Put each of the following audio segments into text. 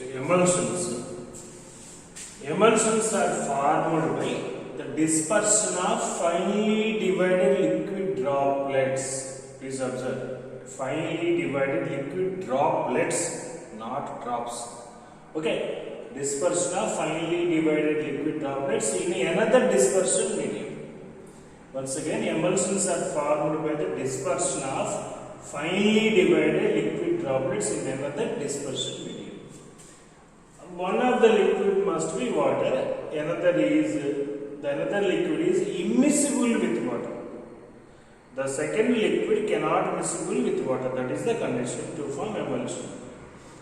Emulsions. Emulsions are formed by the dispersion of finely divided liquid droplets. Please observe. Finely divided liquid droplets, not drops. Okay. Dispersion of finely divided liquid droplets in another dispersion medium. Once again, emulsions are formed by the dispersion of finely divided liquid droplets in another dispersion medium. One of the liquid must be water, another liquid is immiscible with water. The second liquid cannot miscible with water. That is the condition to form emulsion.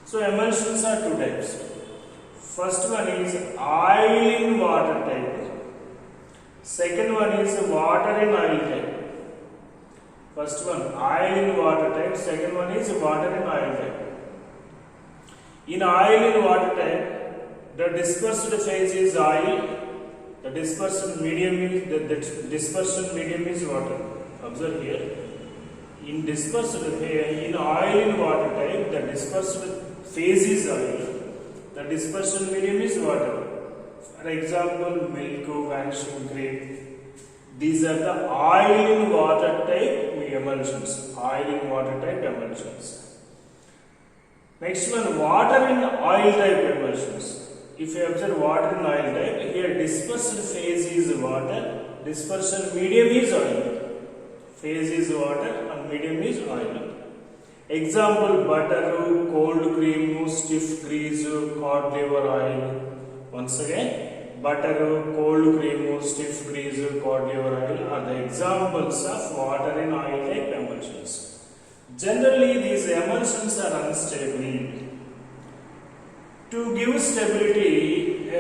So emulsions are two types. First one is oil in water type. Second one is water in oil type. First one oil in water type. Second one is water in oil type. In oil in water type, the dispersed phase is oil. The dispersion medium is water. Observe here. In oil in water type, the dispersed phase is oil. The dispersion medium is water. For example, milk, vanishing cream. These are the oil in water type emulsions. Oil in water type emulsions. Next one, water in oil type emulsions. If you observe water in oil type, here dispersed phase is water, dispersion medium is oil. Phase is water and medium is oil. Example, butter, cold cream, stiff grease, cod liver oil. Once again, butter, cold cream, stiff grease, cod liver oil are the examples of water in oil type emulsions. Generally, these emulsions are unstable. To give stability,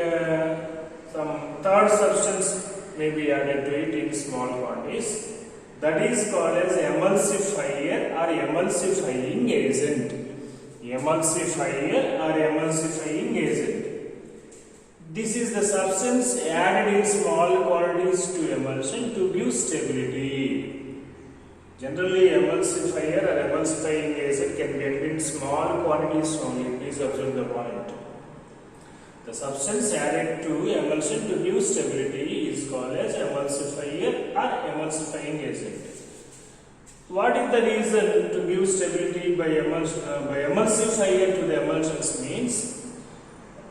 some third substance may be added to it in small quantities. That is called as emulsifier or emulsifying agent. Emulsifier or emulsifying agent. This is the substance added in small quantities to emulsion to give stability. Generally, emulsifier or emulsifying agent can be added in small quantities only. Please observe the point. The substance added to emulsion to give stability is called as emulsifier or emulsifying agent. What is the reason to give stability by emulsifier to the emulsions means?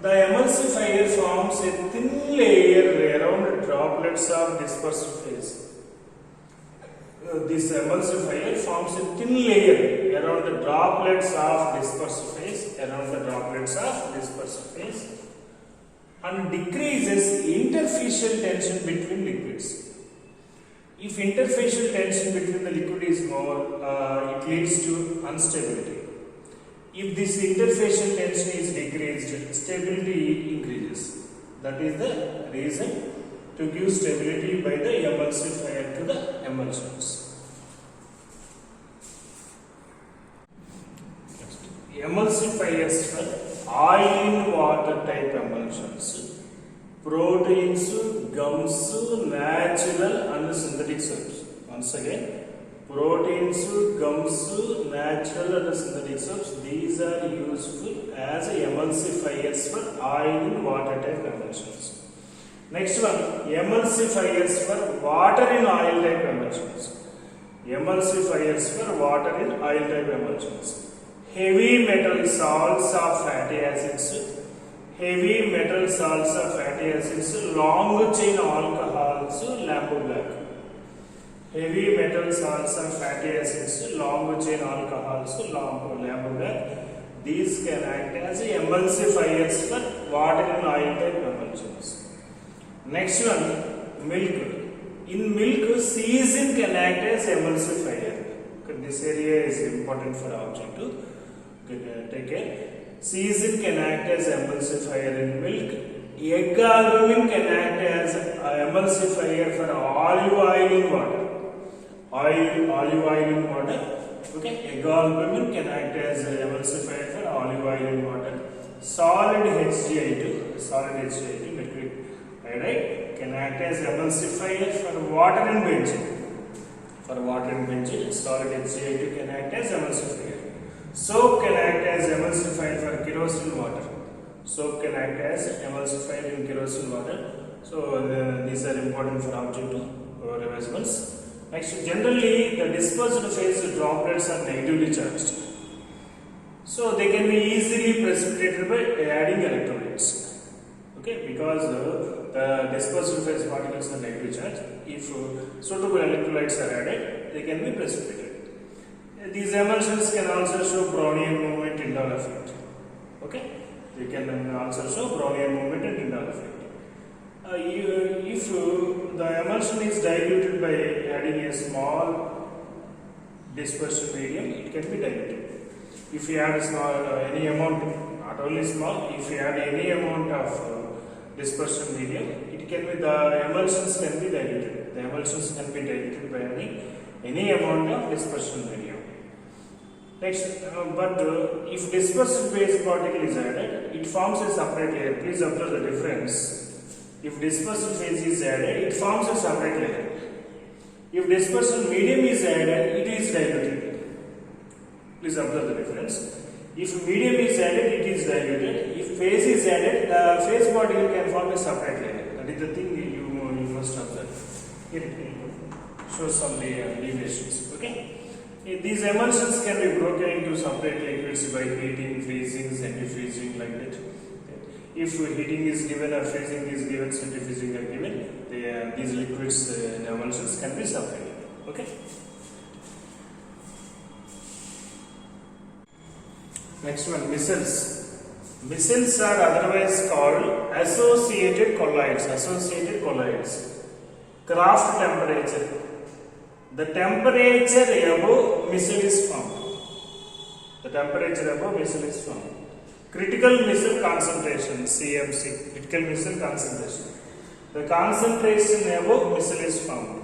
The emulsifier forms a thin layer around droplets of dispersed phase. This emulsifier forms a thin layer around the droplets of dispersed phase, and decreases interfacial tension between liquids. If interfacial tension between the liquid is more, it leads to instability. If this interfacial tension is decreased, stability increases. That is the reason to give stability by the emulsifier to the emulsions. Emulsifiers for oil in water type emulsions, proteins, gums, natural and synthetic soaps. Once again, proteins, gums, natural and synthetic soaps, these are useful as emulsifiers for oil in water type emulsions. Next one, emulsifiers for water in oil type emulsions. Emulsifiers for water in oil type emulsions. Heavy metal salts of fatty acids, long chain alcohols, lamp black. Heavy metal salts of fatty acids, long chain alcohols, lamp black. These can act as emulsifiers for water in oil type emulsions. Next one, milk. In milk, casein can act as emulsifier. This area is important for our objective. Take care. Casein can act as emulsifier in milk. Egg albumin can act as emulsifier for olive oil in water. Olive oil in water. Okay. Egg albumin can act as emulsifier for olive oil in water. Solid HgI2, nitric iodide, can act as emulsifier for water in benzene. Solid HgI2 can act as emulsifier. Soap can act as emulsifier for kerosene water. Soap can act as emulsifier in kerosene water. So these are important for objective reversibles. Next, generally the dispersed phase droplets are negatively charged. So they can be easily precipitated by adding electrolytes. Okay, because the dispersed phase particles are negatively charged. If suitable electrolytes are added, they can be precipitated. These emulsions can also show Brownian movement Tyndall effect. Okay, they can also show Brownian movement and Tyndall effect. If the emulsion is diluted by adding a small dispersion medium, it can be diluted. If you add any amount, not only small, if you add any amount of dispersion medium, it can be the emulsions can be diluted. The emulsions can be diluted by adding any amount of dispersion medium. Next, if dispersed phase particle is added, it forms a separate layer. Please observe the difference. If dispersed phase is added, it forms a separate layer. If dispersion medium is added, it is diluted. Please observe the difference. If medium is added, it is diluted. If phase is added, the phase particle can form a separate layer. That is the thing you must observe. It shows some deviations. Okay. These emulsions can be broken into separate liquids by heating, freezing, centrifuging, like that. If heating is given or freezing is given, centrifuging are given, these liquids and emulsions can be separated. Okay. Next one, micelles. Micelles are otherwise called associated colloids. Associated colloids. Craft temperature. The temperature above micelle is formed. The temperature above micelle is formed. Critical micelle concentration, CMC. Critical micelle concentration. The concentration above micelle is formed.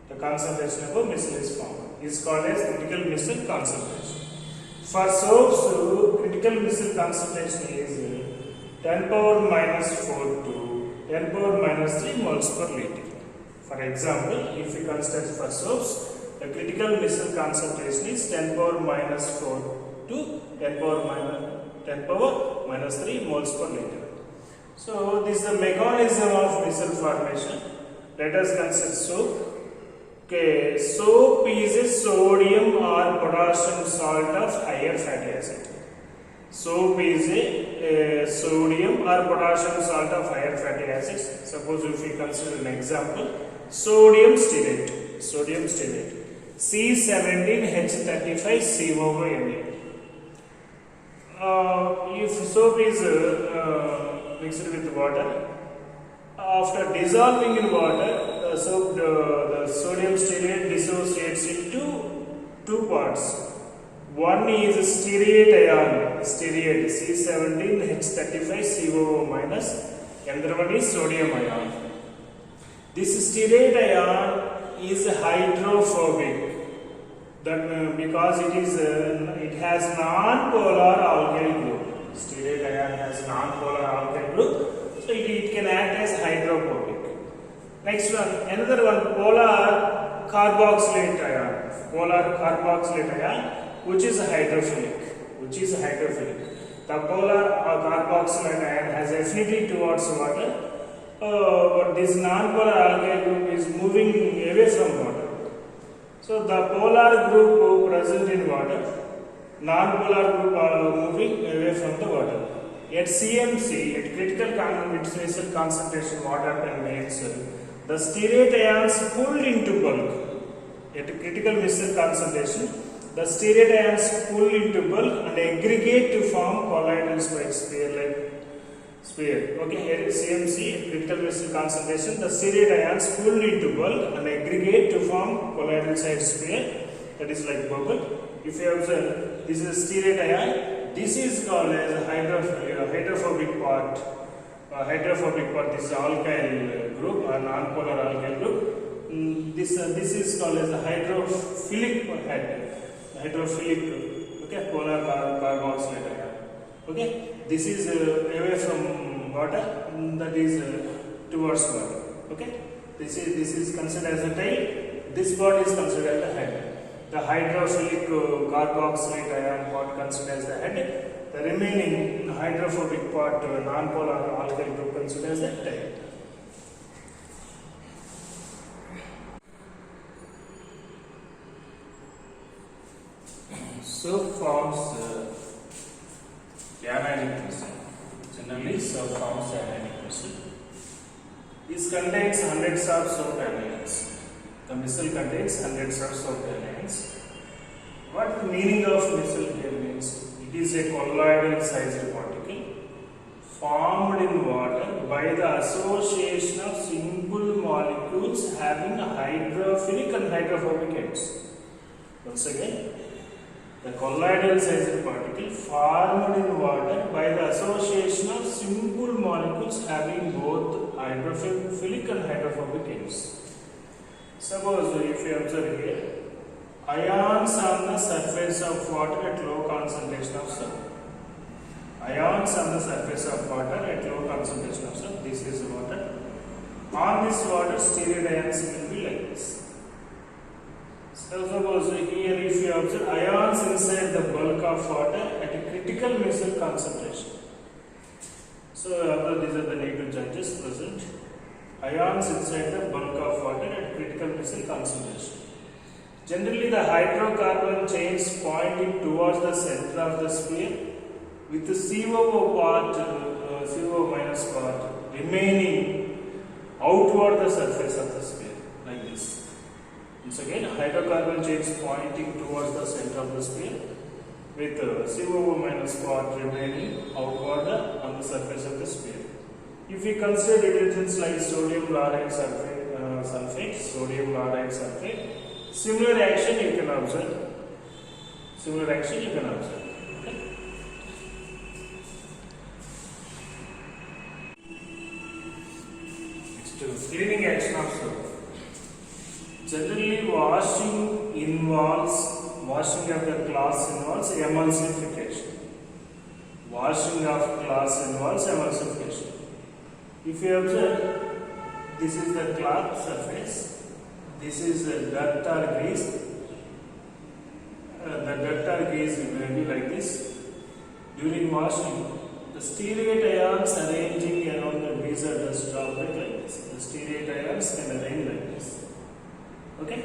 The concentration above micelle is formed. Is called as critical micelle concentration. For soaps, critical micelle concentration is 10 power minus 4 to 10 power minus 3 moles per liter. For example, if we consider for soaps, the critical micelle concentration is 10 power minus 4 to 10 power minus 3 moles per liter. So, this is the mechanism of micelle formation. Let us consider soap. Okay, soap is a sodium or potassium salt of higher fatty acid. Soap is a sodium or potassium salt of higher fatty acids. Suppose if we consider an example, sodium stearate. Sodium stearate. C17H35COO. If soap is mixed with water, after dissolving in water, the sodium stearate dissociates into two parts. One is stearate ion, stearate C17H35COO-, and the other one is sodium ion. This stearate ion is hydrophobic. That because it has non-polar alkyl group. Stearate ion has non-polar alkyl group, so it can act as hydrophobic. Next one, another one, polar carboxylate ion. Polar carboxylate ion, which is hydrophilic. The polar carboxylate ion has affinity towards water, but this non-polar alkyl group is moving away from water. So the polar group present in water, non-polar group are moving away from the water. At CMC, at critical micelle concentration, what happens means the stearate ions pull into bulk. At critical micelle concentration, the stearate ions pull into bulk and aggregate to form colloidal sphere. Okay, here is CMC, critical micelle concentration. The stearate ions pull into bulk and aggregate to form colloidal sphere. That is like bubble. If you observe, this is stearate ion. This is called as a hydrophobic part. This is alkyl group, a non-polar alkyl group. This is called as a hydrophilic head. Okay, polar carboxylate ion. Okay, this is away from water, that is towards water. Okay, this is considered as a tail. This part is considered as the head. The hydrophilic carboxylate ion part considered as the head. The remaining hydrophobic part to a non-polar alkyl group considered as that type. So forms anionic missile. Generally, so forms anionic missile. This contains hundreds of soap anions. The missile contains hundreds of soap anions. What the meaning of missile here means? It is a colloidal sized particle formed in water by the association of simple molecules having a hydrophilic and hydrophobic ends. Once again, the colloidal sized particle formed in water by the association of simple molecules having both hydrophilic and hydrophobic ends. Suppose if you observe here, ions on the surface of water at low concentration of soap. Ions on the surface of water at low concentration of soap. This is water. On this water, steroid ions will be like this. So suppose here if you observe ions inside the bulk of water at a critical missile concentration. So these are the negative charges present. Ions inside the bulk of water at critical missile concentration. Generally the hydrocarbon chains pointing towards the center of the sphere with the COO part, CO minus part remaining outward the surface of the sphere like this. Once again, hydrocarbon chains pointing towards the center of the sphere with COO minus part remaining outward on the surface of the sphere. If we consider detergents like sodium lauryl sulfate, sodium lauryl sulfate, similar action you can observe. Similar action you can observe. Okay? Next, cleaning action of soap. Generally, washing of the cloths involves emulsification. Washing of cloths involves emulsification. If you observe, this is the cloth surface, this is the dirt or grease. The dirt or grease will be like this. During washing, the stearate ions arranging around the grease or dust droplet like this. The stearate ions can arrange like this. Okay?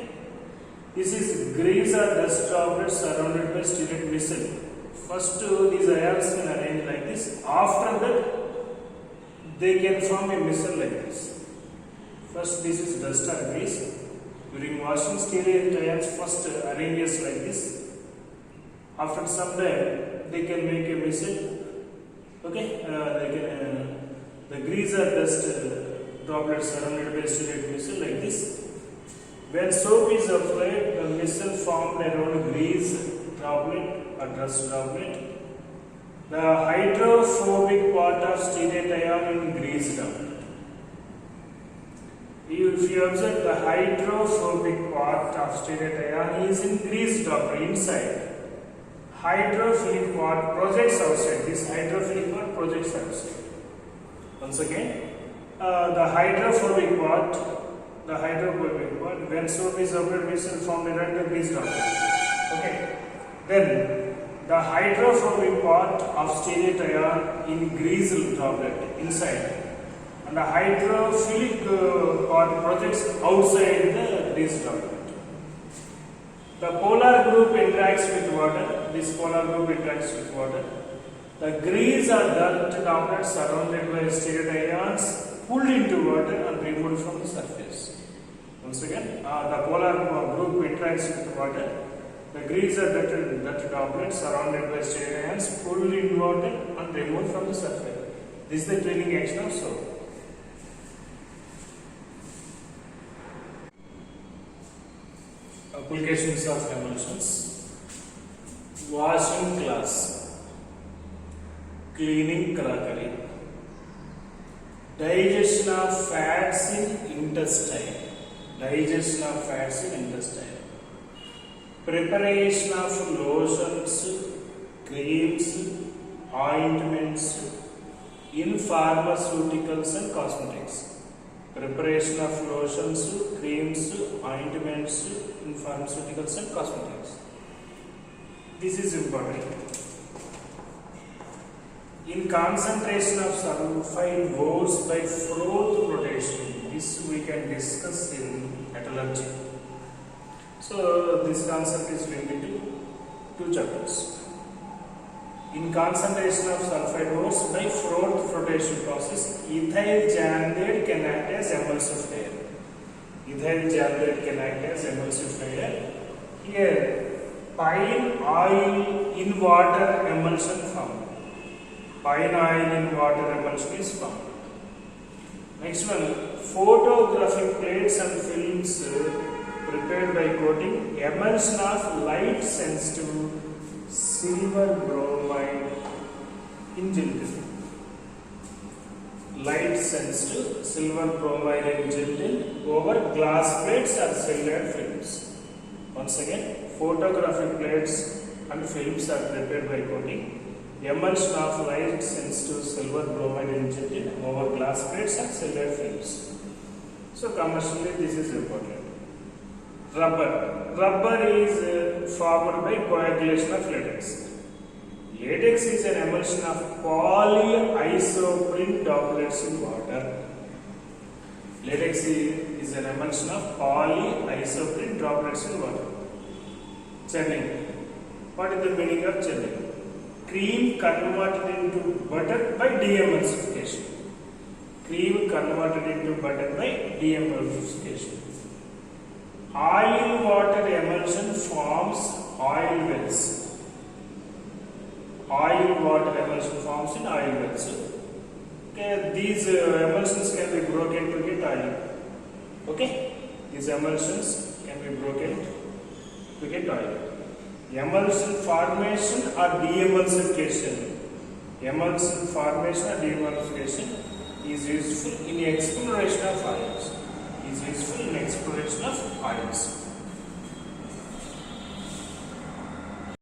This is grease or dust droplets surrounded by stearate missile. First, these ions can arrange like this. After that, they can form a missile like this. First, this is dust or grease. During washing, stearate ions first arranges like this. After some time, they can make a missile. Okay, the grease or dust droplets surrounded by stearate missile like this. When soap is applied, the missile formed around grease droplet or dust droplet. The hydrophobic part of stearate ion in grease droplet. If you observe, the hydrophobic part of stearate ion is in grease droplet inside. Hydrophilic part projects outside. This hydrophilic part projects outside. Once again, the hydrophobic part, when soap is applied, missile formed around the grease droplet. Okay. Then the hydrophobic part of stearate ion in grease droplet inside, and the hydrophilic part projects outside the grease droplet. The polar group interacts with water. This polar group interacts with water. The grease or dirt droplets surrounded by stearate ions pulled into water and removed from the surface. Once again, the polar group interacts with water. The grease or dirt droplets surrounded by stearate ions pulled into water and removed from the surface. This is the cleaning action of soap. Applications of emulsions: washing cloths, cleaning crockery, digestion of fats in intestine, preparation of lotions, creams, ointments in pharmaceuticals and cosmetics. Preparation of lotions, creams, ointments in pharmaceuticals and cosmetics. This is important. in concentration of sulfide ores by Froth rotation. This we can discuss in metallurgy. So this concept is linked to two chapters. In concentration of sulfide ores by Froth rotation process, ethyl janthate can act as emulsifier. Ethyl janthate can act as emulsifier. Here, pine oil in water emulsion formed. Pine oil in water emulsion is formed. Next one, photographic plates and films prepared by coating emulsion of light sensitive silver bromide in gelatin. Light sensitive silver bromide in gelatin over glass plates or cylinder films. Once again, photographic plates and films are prepared by coating emulsion of light sensitive silver bromide in gelatin over glass plates and cylinder films. So commercially this is important. Rubber is formed by coagulation of latex. Latex is an emulsion of polyisoprene droplets in water. Latex is an emulsion of polyisoprene droplets in water. Churning. What is the meaning of churning? Cream converted into butter by de-emulsification. Cream converted into butter by de-emulsification. Oil water emulsion forms oil wells. Oil water emulsion forms in oil wells. Okay, these emulsions can be broken to get oil. Okay, these emulsions can be broken to get oil. Emulsion formation or de-emulsification. Emulsion formation or de-emulsification is useful in exploration of oils.